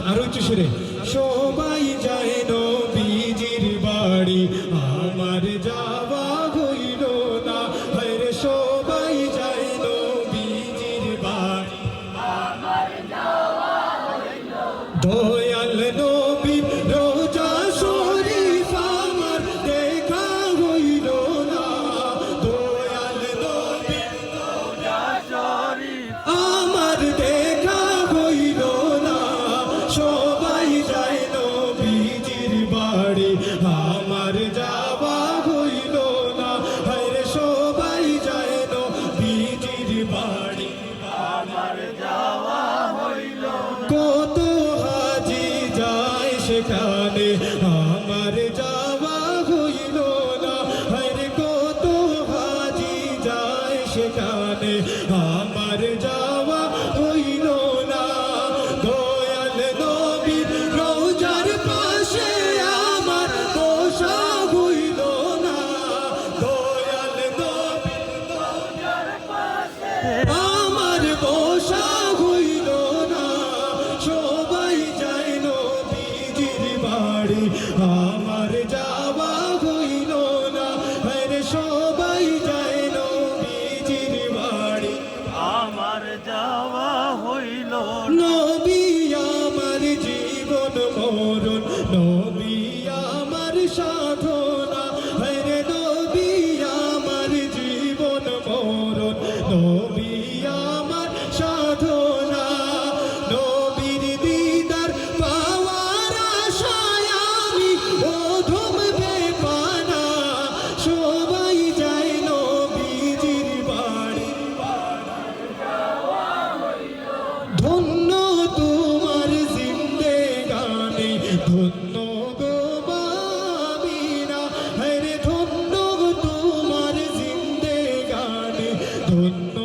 আরো একটু সুরে সবাই যায় নবীজির বাড়ি আমার যাওয়া হইল না হরে সবাই যায় নবীজির বাড়ি আমার যাওয়া হইল দয়াল নবীর রোজা শরীফ আমার দেখা হইল না দয়াল নবীর রোজা শরীফ আমার দেখা হইল না সবাই যায় নবীজির বাড়ি আমার যাওয়া হইল না হরে সবাই যায় নবীজির বাড়ি আমার যাওয়া হইল কত হাজি যায় সেখানে আমার যাওয়া হইল না হরে কত হাজি যায় সেখানে আমার যাওয়া হইল না দয়াল নবীর রোজার পাশে আমার বসা হইল না দয়াল নবীর রোজার পাশে আমার বসা হইল না সবাই যায় নবীজির বাড়ি আমার যাওয়া হইল না হরে সবাই যায় নবীজির বাড়ি আমার যাওয়া হইল নবী আমার জীবন মরণ নবী আমার সাধনা হরে নবী আমার জীবন মরণ নবী আমার সাধনা নবীর দিদার পাওয়ার আশায় আমি অধম বেপানা সবাই যায় নবীজির বাড়ি ধন্য তোমার জিন্দেগানি ধন্য গো বামিনা হরে ধন্য তোমার জিন্দেগানি ধন্য